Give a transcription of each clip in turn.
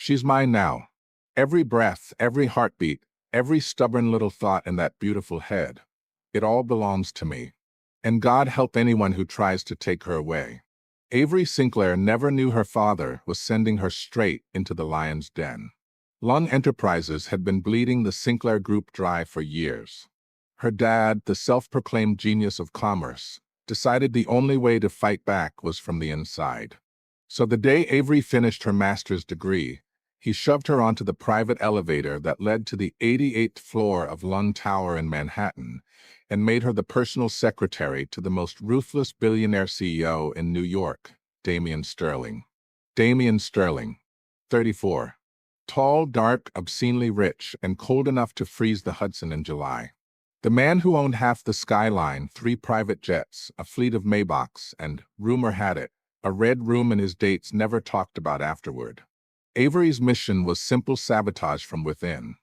She's mine now. Every breath, every heartbeat, every stubborn little thought in that beautiful head. It all belongs to me. And God help anyone who tries to take her away. Avery Sinclair never knew her father was sending her straight into the lion's den. Lung Enterprises had been bleeding the Sinclair Group dry for years. Her dad, the self-proclaimed genius of commerce, decided the only way to fight back was from the inside. So the day Avery finished her master's degree, he shoved her onto the private elevator that led to the 88th floor of Lung Tower in Manhattan and made her the personal secretary to the most ruthless billionaire CEO in New York, Damien Sterling. Damien Sterling, 34. Tall, dark, obscenely rich, and cold enough to freeze the Hudson in July. The man who owned half the skyline, 3 private jets, a fleet of Maybachs, and, rumor had it, a red room in his dates never talked about afterward. Avery's mission was simple sabotage from within.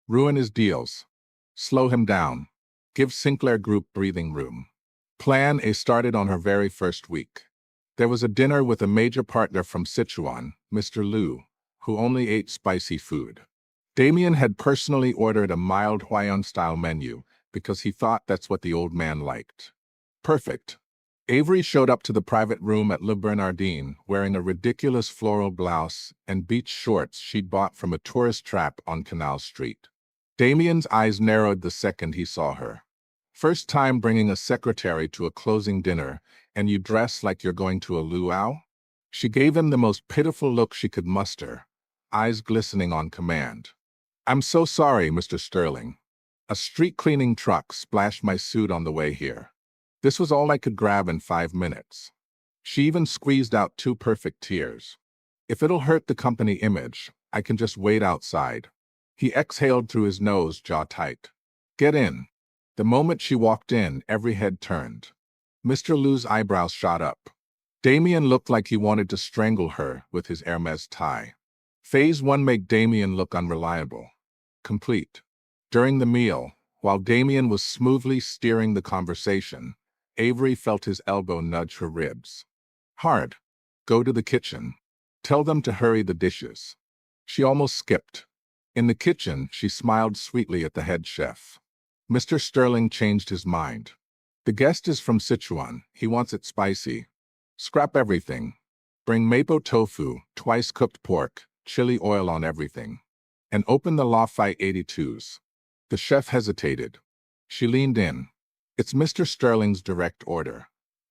Ruin his deals. Slow him down. Give Sinclair Group breathing room. Plan A started on her very first week. There was a dinner with a major partner from Sichuan, Mr. Liu, who only ate spicy food. Damien had personally ordered a mild Huayan-style menu because he thought that's what the old man liked. Perfect. Avery showed up to the private room at Le Bernardin wearing a ridiculous floral blouse and beach shorts she'd bought from a tourist trap on Canal Street. Damien's eyes narrowed the second he saw her. First time bringing a secretary to a closing dinner, and you dress like you're going to a luau? She gave him the most pitiful look she could muster, eyes glistening on command. I'm so sorry, Mr. Sterling. A street cleaning truck splashed my suit on the way here. This was all I could grab in 5 minutes. She even squeezed out 2 perfect tears. If it'll hurt the company image, I can just wait outside. He exhaled through his nose, jaw tight. Get in. The moment she walked in, every head turned. Mr. Liu's eyebrows shot up. Damien looked like he wanted to strangle her with his Hermes tie. Phase 1 make Damien look unreliable. Complete. During the meal, while Damien was smoothly steering the conversation, Avery felt his elbow nudge her ribs. Hard. Go to the kitchen. Tell them to hurry the dishes. She almost skipped. In the kitchen, she smiled sweetly at the head chef. Mr. Sterling changed his mind. The guest is from Sichuan. He wants it spicy. Scrap everything. Bring mapo tofu, twice cooked pork, chili oil on everything. And open the Lafayette 82s. The chef hesitated. She leaned in. It's Mr. Sterling's direct order.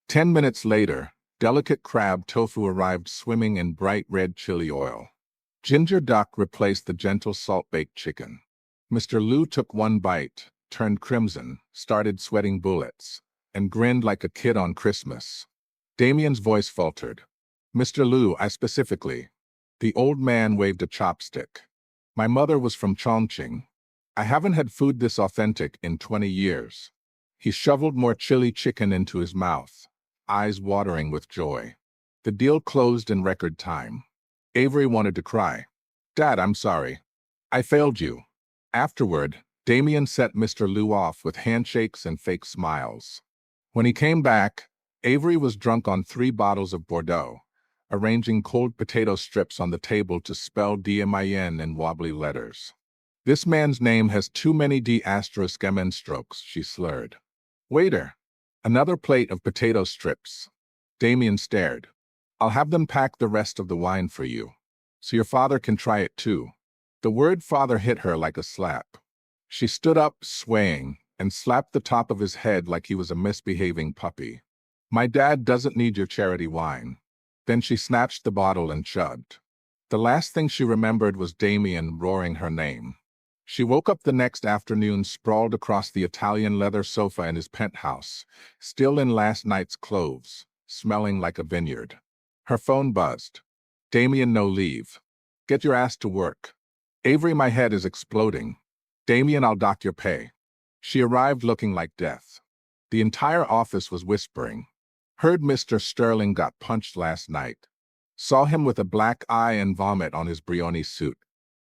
10 minutes later, delicate crab tofu arrived swimming in bright red chili oil. Ginger duck replaced the gentle salt-baked chicken. Mr. Liu took one bite, turned crimson, started sweating bullets, and grinned like a kid on Christmas. Damien's voice faltered. Mr. Liu, I specifically. The old man waved a chopstick. My mother was from Chongqing. I haven't had food this authentic in 20 years. He shoveled more chili chicken into his mouth, eyes watering with joy. The deal closed in record time. Avery wanted to cry. Dad, I'm sorry. I failed you. Afterward, Damien set Mr. Liu off with handshakes and fake smiles. When he came back, Avery was drunk on 3 bottles of Bordeaux, arranging cold potato strips on the table to spell Damien in wobbly letters. This man's name has too many D***MN strokes, she slurred. Waiter, another plate of potato strips. Damien stared. I'll have them pack the rest of the wine for you, so your father can try it too. The word father hit her like a slap. She stood up, swaying, and slapped the top of his head like he was a misbehaving puppy. My dad doesn't need your charity wine. Then she snatched the bottle and chugged. The last thing she remembered was Damien roaring her name. She woke up the next afternoon sprawled across the Italian leather sofa in his penthouse, still in last night's clothes, smelling like a vineyard. Her phone buzzed. Damien, no leave. Get your ass to work. Avery, my head is exploding. Damien, I'll dock your pay. She arrived looking like death. The entire office was whispering. Heard Mr. Sterling got punched last night. Saw him with a black eye and vomit on his Brioni suit.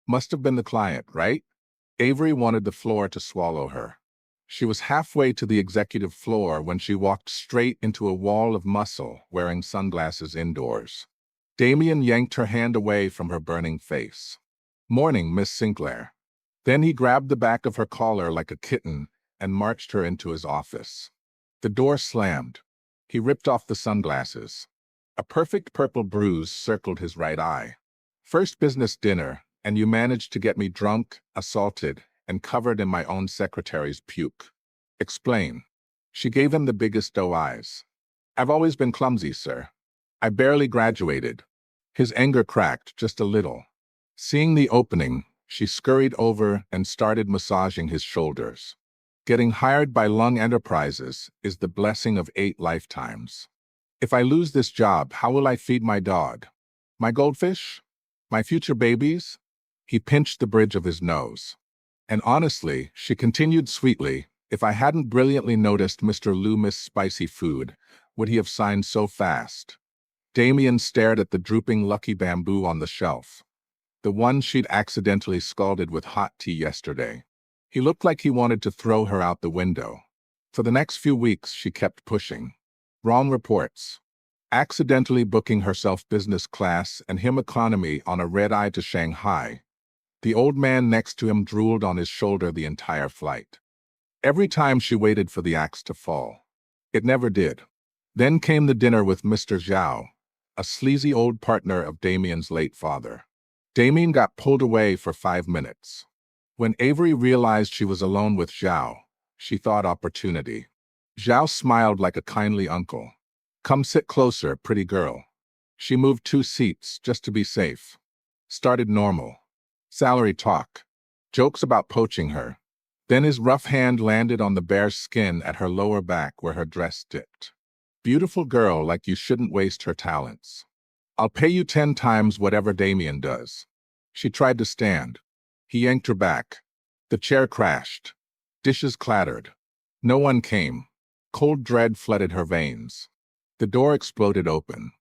Must have been the client, right? Avery wanted the floor to swallow her. She was halfway to the executive floor when she walked straight into a wall of muscle wearing sunglasses indoors. Damien yanked her hand away from her burning face. "Morning, Miss Sinclair." Then he grabbed the back of her collar like a kitten and marched her into his office. The door slammed. He ripped off the sunglasses. A perfect purple bruise circled his right eye. "First business dinner, and you managed to get me drunk, assaulted, and covered in my own secretary's puke. Explain." She gave him the biggest doe eyes. "I've always been clumsy, sir. I barely graduated." His anger cracked just a little. Seeing the opening, she scurried over and started massaging his shoulders. "Getting hired by Lung Enterprises is the blessing of 8 lifetimes. If I lose this job, how will I feed my dog? My goldfish? My future babies?" He pinched the bridge of his nose. "And honestly," she continued sweetly, "if I hadn't brilliantly noticed Mr. Loomis' spicy food, would he have signed so fast?" Damien stared at the drooping Lucky Bamboo on the shelf, the one she'd accidentally scalded with hot tea yesterday. He looked like he wanted to throw her out the window. For the next few weeks, she kept pushing. Wrong reports. Accidentally booking herself business class and him economy on a red-eye to Shanghai. The old man next to him drooled on his shoulder the entire flight. Every time she waited for the axe to fall. It never did. Then came the dinner with Mr. Zhao, a sleazy old partner of Damien's late father. Damien got pulled away for 5 minutes. When Avery realized she was alone with Zhao, she thought opportunity. Zhao smiled like a kindly uncle. "Come sit closer, pretty girl." She moved 2 seats just to be safe. Started normal. Salary talk. Jokes about poaching her. Then his rough hand landed on the bare skin at her lower back where her dress dipped. "Beautiful girl, like you shouldn't waste her talents. I'll pay you 10 times whatever Damien does." She tried to stand. He yanked her back. The chair crashed. Dishes clattered. No one came. Cold dread flooded her veins. The door exploded open.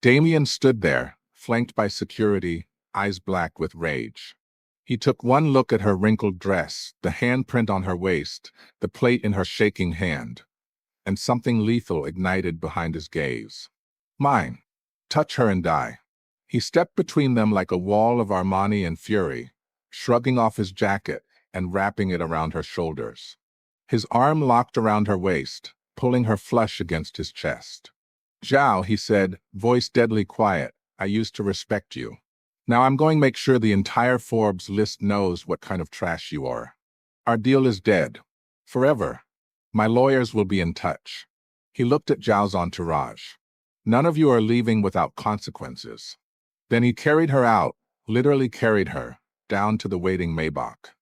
Damien stood there, flanked by security, eyes black with rage. He took one look at her wrinkled dress, the handprint on her waist, the plate in her shaking hand, and something lethal ignited behind his gaze. "Mine. Touch her and die." He stepped between them like a wall of Armani and fury, shrugging off his jacket and wrapping it around her shoulders. His arm locked around her waist, pulling her flush against his chest. "Zhao," he said, voice deadly quiet, "I used to respect you. Now I'm going to make sure the entire Forbes list knows what kind of trash you are. Our deal is dead. Forever. My lawyers will be in touch." He looked at Zhao's entourage. "None of you are leaving without consequences." Then he carried her out, literally carried her, down to the waiting Maybach.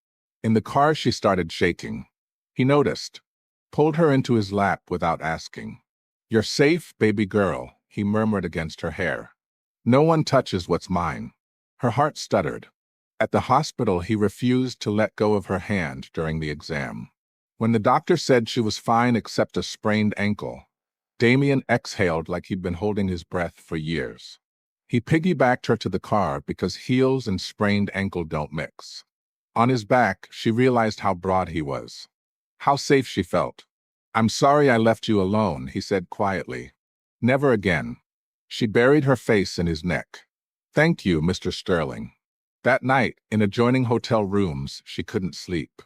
In the car she started shaking. He noticed. Pulled her into his lap without asking. "You're safe, baby girl," he murmured against her hair. "No one touches what's mine." Her heart stuttered. At the hospital he refused to let go of her hand during the exam. When the doctor said she was fine except a sprained ankle, Damien exhaled like he'd been holding his breath for years. He piggybacked her to the car because heels and sprained ankle don't mix. On his back, she realized how broad he was. How safe she felt. "I'm sorry I left you alone," he said quietly. "Never again." She buried her face in his neck. "Thank you, Mr. Sterling." That night, in adjoining hotel rooms, she couldn't sleep.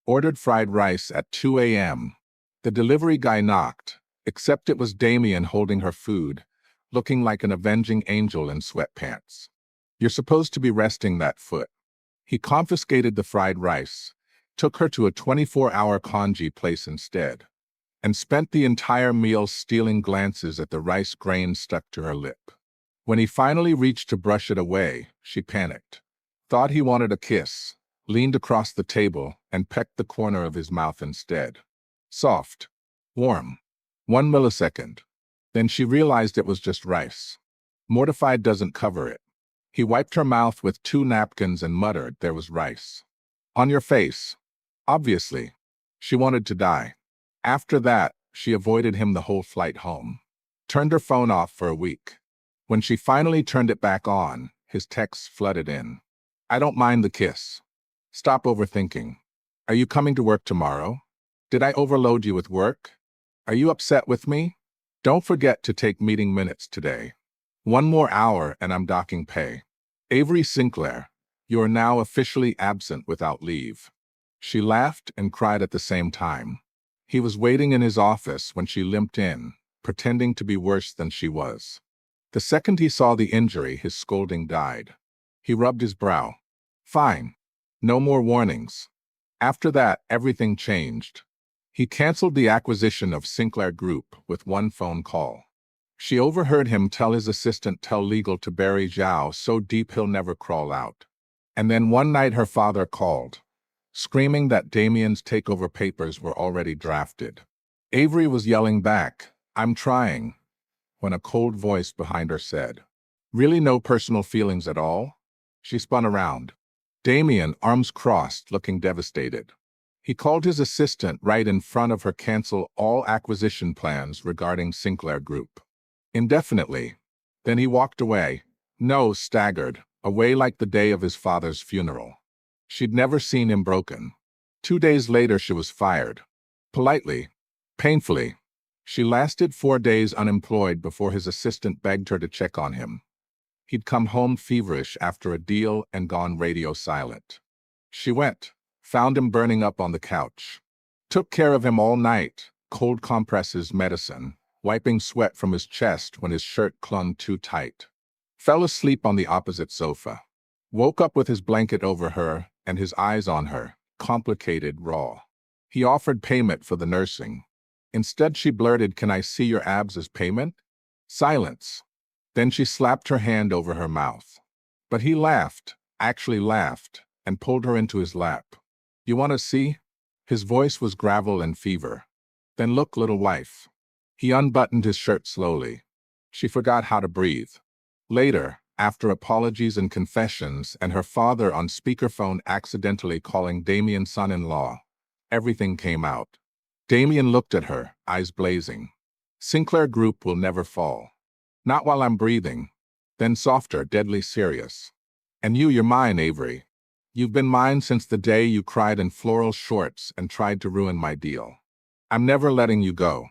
Ordered fried rice at 2 a.m. The delivery guy knocked, except it was Damien holding her food, looking like an avenging angel in sweatpants. "You're supposed to be resting that foot." He confiscated the fried rice, took her to a 24-hour congee place instead, and spent the entire meal stealing glances at the rice grain stuck to her lip. When he finally reached to brush it away, she panicked. Thought he wanted a kiss, leaned across the table, and pecked the corner of his mouth instead. Soft. Warm. 1 millisecond. Then she realized it was just rice. Mortified doesn't cover it. He wiped her mouth with 2 napkins and muttered there was rice. "On your face." Obviously. She wanted to die. After that, she avoided him the whole flight home. Turned her phone off for a week. When she finally turned it back on, his texts flooded in. "I don't mind the kiss. Stop overthinking. Are you coming to work tomorrow? Did I overload you with work? Are you upset with me? Don't forget to take meeting minutes today." One more hour and I'm docking pay. Avery Sinclair, you are now officially absent without leave. She laughed and cried at the same time. He was waiting in his office when she limped in, pretending to be worse than she was. The second he saw the injury, his scolding died. He rubbed his brow. Fine. No more warnings. After that, everything changed. He canceled the acquisition of Sinclair Group with one phone call. She overheard him tell his assistant tell legal to bury Zhao so deep he'll never crawl out. And then one night her father called, screaming that Damien's takeover papers were already drafted. Avery was yelling back, I'm trying, when a cold voice behind her said, really no personal feelings at all? She spun around. Damien, arms crossed, looking devastated. He called his assistant right in front of her cancel all acquisition plans regarding Sinclair Group. Indefinitely. Then he walked away. No, staggered, away like the day of his father's funeral. She'd never seen him broken. 2 days later she was fired. Politely. Painfully. She lasted 4 days unemployed before his assistant begged her to check on him. He'd come home feverish after a deal and gone radio silent. She went, found him burning up on the couch. Took care of him all night, cold compresses, medicine, wiping sweat from his chest when his shirt clung too tight. Fell asleep on the opposite sofa. Woke up with his blanket over her and his eyes on her, complicated, raw. He offered payment for the nursing. Instead she blurted, can I see your abs as payment? Silence. Then she slapped her hand over her mouth. But he laughed, actually laughed, and pulled her into his lap. You want to see? His voice was gravel and fever. Then look, little wife. He unbuttoned his shirt slowly. She forgot how to breathe. Later, after apologies and confessions and her father on speakerphone accidentally calling Damien son-in-law, everything came out. Damien looked at her, eyes blazing. Sinclair Group will never fall. Not while I'm breathing. Then softer, deadly serious. And you're mine, Avery. You've been mine since the day you cried in floral shorts and tried to ruin my deal. I'm never letting you go.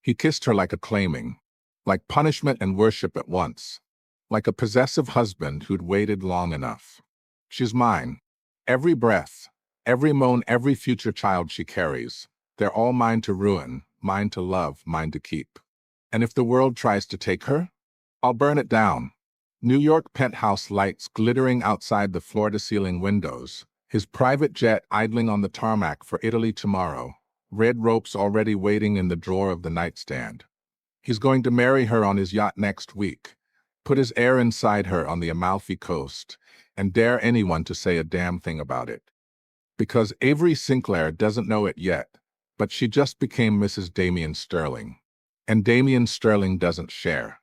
He kissed her like a claiming, like punishment and worship at once, like a possessive husband who'd waited long enough. She's mine. Every breath, every moan, every future child she carries, they're all mine to ruin, mine to love, mine to keep. And if the world tries to take her, I'll burn it down. New York penthouse lights glittering outside the floor-to-ceiling windows, his private jet idling on the tarmac for Italy tomorrow, red ropes already waiting in the drawer of the nightstand. He's going to marry her on his yacht next week, put his heir inside her on the Amalfi Coast, and dare anyone to say a damn thing about it. Because Avery Sinclair doesn't know it yet, but she just became Mrs. Damien Sterling. And Damien Sterling doesn't share.